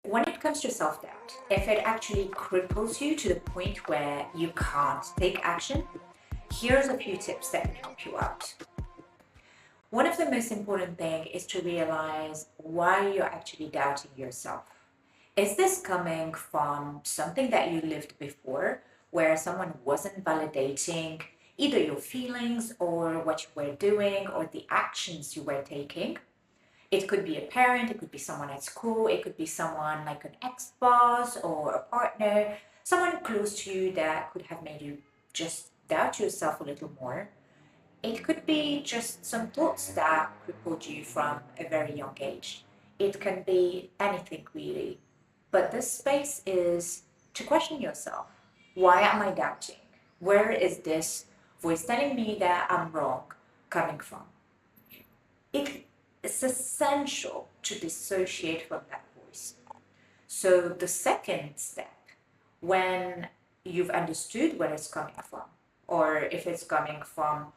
when it comes to self-doubt, if it actually cripples you to the point where you can't take action, here's a few tips that can help you out. One of the most important things is to realize why you're actually doubting yourself. Is this coming from something that you lived before, where someone wasn't validating either your feelings or what you were doing or the actions you were taking? It could be a parent, it could be someone at school, it could be someone like an ex-boss or a partner, someone close to you that could have made you just doubt yourself a little more. It could be just some thoughts that crippled you from a very young age. It can be anything really. But this space is to question yourself. Why am I doubting? Where is this voice telling me that I'm wrong coming from? It's essential to dissociate from that voice. So the second step, when you've understood where it's coming from, or if it's coming from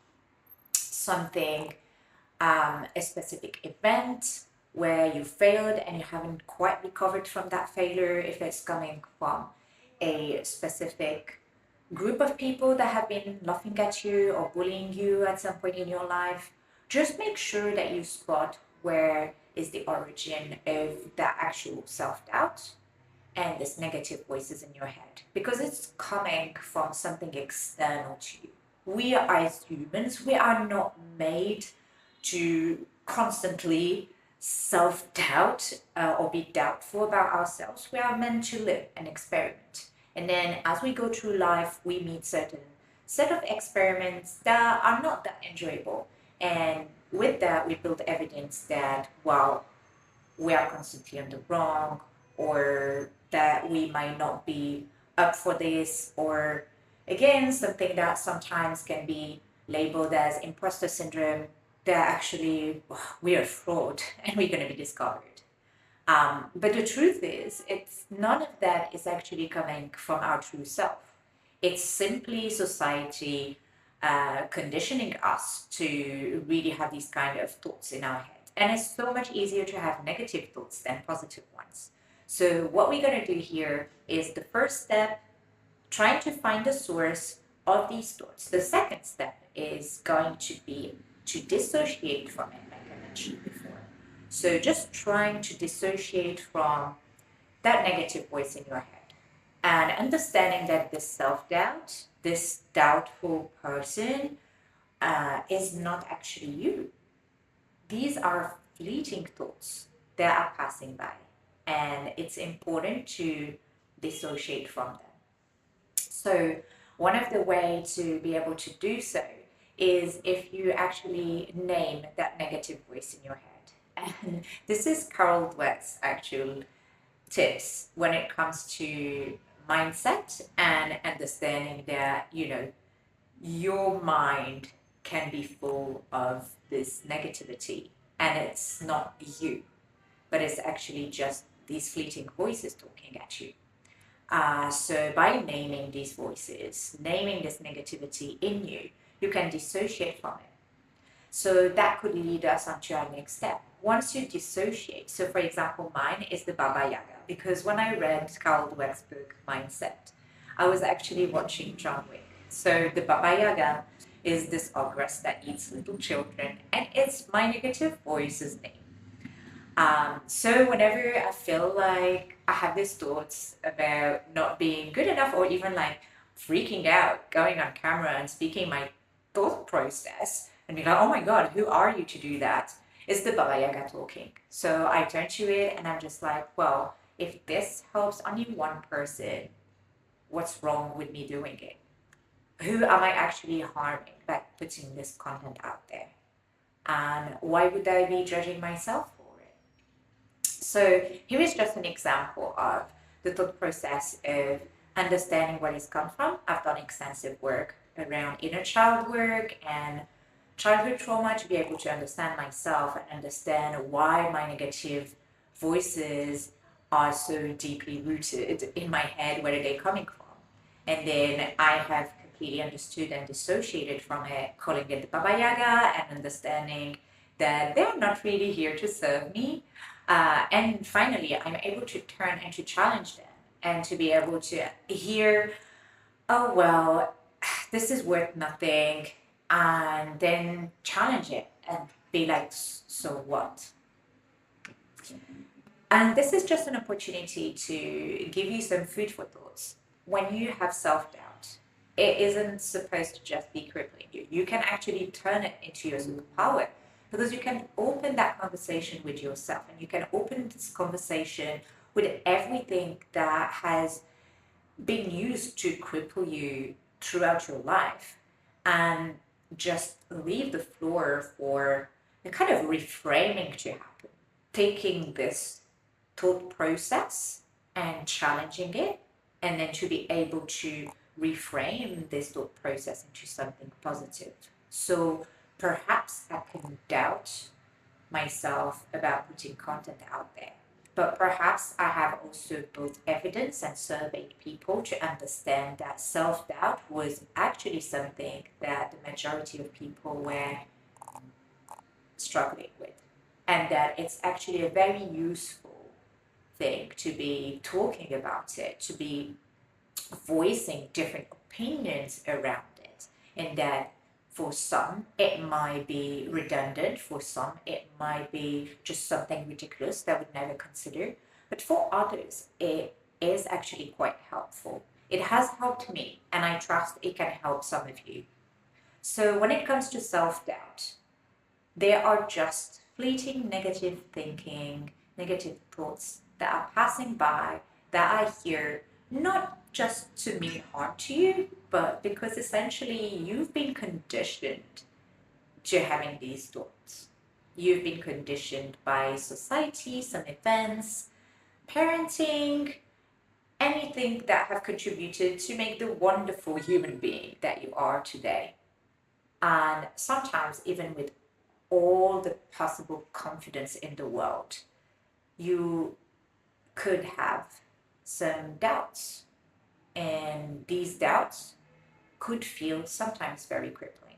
something, a specific event where you failed and you haven't quite recovered from that failure, if it's coming from a specific group of people that have been laughing at you or bullying you at some point in your life, just make sure that you spot where is the origin of that actual self-doubt and this negative voices in your head, because it's coming from something external to you. We are, as humans, we are not made to constantly self-doubt or be doubtful about ourselves. We are meant to live and experiment. And then as we go through life, we meet certain set of experiments that are not that enjoyable. And with that, we build evidence that, well, we are constantly on the wrong, or that we might not be up for this, or again, something that sometimes can be labeled as imposter syndrome, that actually we're a fraud and we're going to be discovered. But the truth is, it's none of that is actually coming from our true self. It's simply society conditioning us to really have these kind of thoughts in our head. And it's so much easier to have negative thoughts than positive ones. So what we're going to do here is the first step, trying to find the source of these thoughts. The second step is going to be to dissociate from it, like I mentioned before. So just trying to dissociate from that negative voice in your head and understanding that this self-doubt, this doubtful person is not actually you. These are fleeting thoughts that are passing by, and it's important to dissociate from them. So one of the ways to be able to do so is if you actually name that negative voice in your head. And this is Carol Dweck's actual tips when it comes to mindset and understanding that, your mind can be full of this negativity and it's not you, but it's actually just these fleeting voices talking at you. So by naming these voices, naming this negativity in you, you can dissociate from it. So that could lead us on to our next step. Once you dissociate, so for example, mine is the Baba Yaga, because when I read Carol Dweck's book, Mindset, I was actually watching John Wick. So the Baba Yaga is this ogress that eats little children, and it's my negative voice's name. So whenever I feel like I have these thoughts about not being good enough, or even like freaking out, going on camera and speaking my thought process and be like, oh my God, who are you to do that? It's the Baba Yaga talking. So I turn to it and I'm just like, well, if this helps only one person, what's wrong with me doing it? Who am I actually harming by putting this content out there? And why would I be judging myself for it? So here is just an example of the thought process of understanding where it's come from. I've done extensive work around inner child work and childhood trauma to be able to understand myself and understand why my negative voices are so deeply rooted in my head, where are they coming from? And then I have completely understood and dissociated from it, calling it the Baba Yaga, and understanding that they're not really here to serve me. And finally, I'm able to turn and to challenge them and to be able to hear, oh, well, this is worth nothing, and then challenge it and be like, so what? And this is just an opportunity to give you some food for thoughts. When you have self doubt, it isn't supposed to just be crippling you. You can actually turn it into your superpower because you can open that conversation with yourself and you can open this conversation with everything that has been used to cripple you throughout your life and just leave the floor for a kind of reframing to happen. Taking this thought process and challenging it, and then to be able to reframe this thought process into something positive. So perhaps I can doubt myself about putting content out there. But perhaps I have also both evidence and surveyed people to understand that self doubt was actually something that the majority of people were struggling with, and that it's actually a very useful thing to be talking about it, to be voicing different opinions around it, and that for some it might be redundant, for some it might be just something ridiculous that would never consider, but for others it is actually quite helpful. It has helped me, and I trust it can help some of you. So when it comes to self-doubt, there are just fleeting negative thinking, negative thoughts that are passing by that I hear, not just to mean harm to you, but because essentially you've been conditioned to having these thoughts. You've been conditioned by society, some events, parenting, anything that have contributed to make the wonderful human being that you are today. And sometimes even with all the possible confidence in the world, you could have some doubts. And these doubts could feel sometimes very crippling.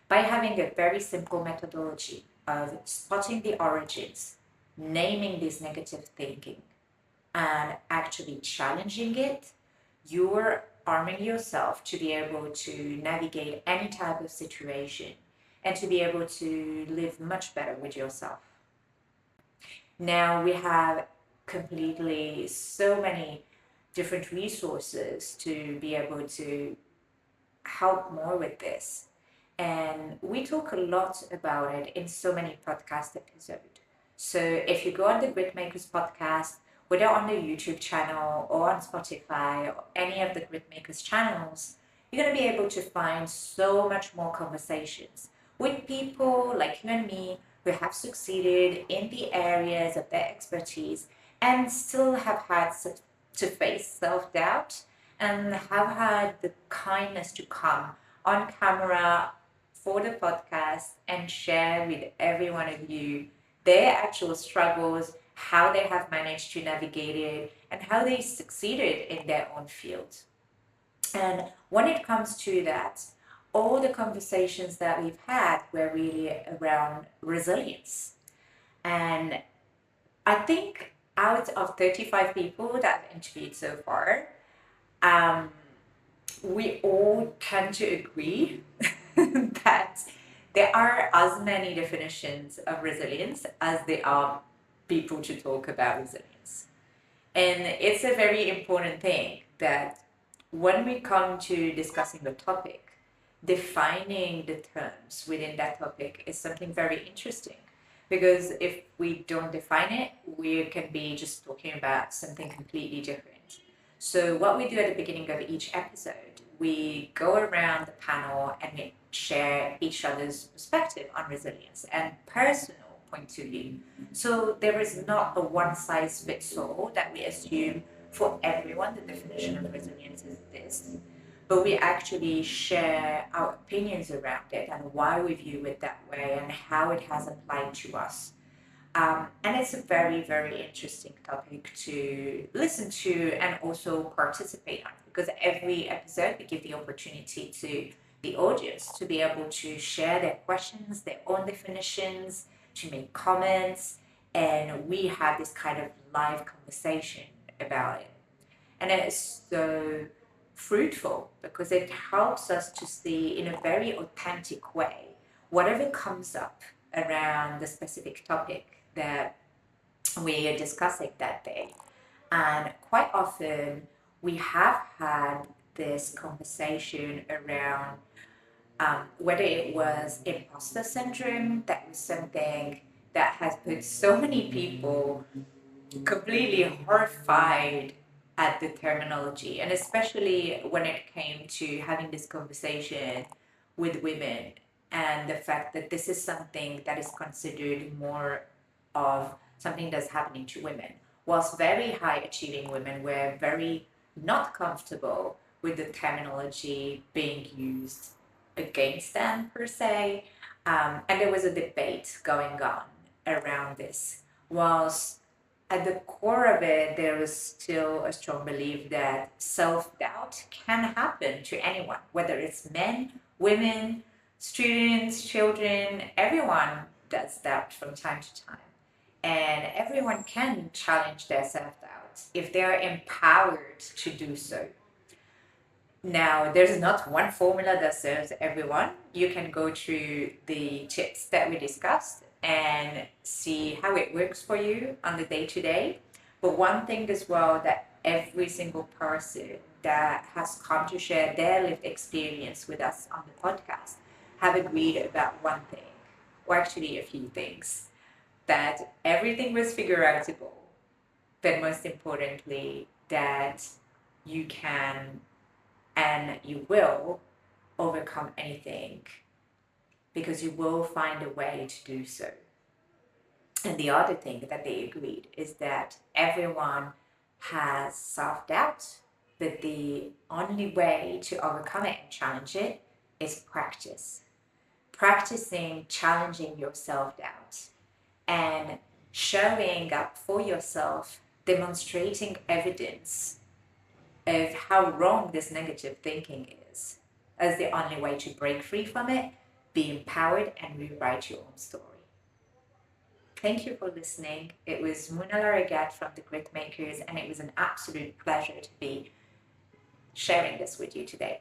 By having a very simple methodology of spotting the origins, naming this negative thinking, and actually challenging it, you're arming yourself to be able to navigate any type of situation and to be able to live much better with yourself. Now we have completely so many different resources to be able to help more with this. And we talk a lot about it in so many podcast episodes. So if you go on the Grit Makers podcast, whether on the YouTube channel or on Spotify or any of the Grit Makers channels, you're going to be able to find so much more conversations with people like you and me who have succeeded in the areas of their expertise and still have had to face self-doubt and have had the kindness to come on camera for the podcast and share with every one of you their actual struggles, how they have managed to navigate it, and how they succeeded in their own field. And when it comes to that, all the conversations that we've had were really around resilience. And I think out of 35 people that I've interviewed so far, we all tend to agree that there are as many definitions of resilience as there are people to talk about resilience. And it's a very important thing that when we come to discussing the topic, defining the terms within that topic is something very interesting. Because if we don't define it, we can be just talking about something completely different. So what we do at the beginning of each episode, we go around the panel and we share each other's perspective on resilience and personal point of view. So there is not a one size fits all that we assume for everyone the definition of resilience is this, but we actually share our opinions around it and why we view it that way and how it has applied to us. And it's a very, very interesting topic to listen to and also participate on, because every episode we give the opportunity to the audience to be able to share their questions, their own definitions, to make comments, and we have this kind of live conversation about it. And it's so fruitful because it helps us to see in a very authentic way whatever comes up around the specific topic that we are discussing that day. And quite often we have had this conversation around whether it was imposter syndrome. That was something that has put so many people completely horrified at the terminology, and especially when it came to having this conversation with women, and the fact that this is something that is considered more of something that's happening to women, whilst very high achieving women were very not comfortable with the terminology being used against them per se. And there was a debate going on around this, whilst at the core of it, there is still a strong belief that self-doubt can happen to anyone, whether it's men, women, students, children. Everyone does doubt from time to time. And everyone can challenge their self-doubt if they're empowered to do so. Now, there's not one formula that serves everyone. You can go through the tips that we discussed and see how it works for you on the day to day. But one thing as well, that every single person that has come to share their lived experience with us on the podcast have agreed about one thing, or actually a few things, that everything was figure outable, but most importantly, that you can and you will overcome anything, because you will find a way to do so. And the other thing that they agreed is that everyone has self-doubt, but the only way to overcome it and challenge it is practice. Practicing challenging your self-doubt and showing up for yourself, demonstrating evidence of how wrong this negative thinking is, as the only way to break free from it, be empowered, and rewrite your own story. Thank you for listening. It was Muna Laragat from the Grit Makers, and it was an absolute pleasure to be sharing this with you today.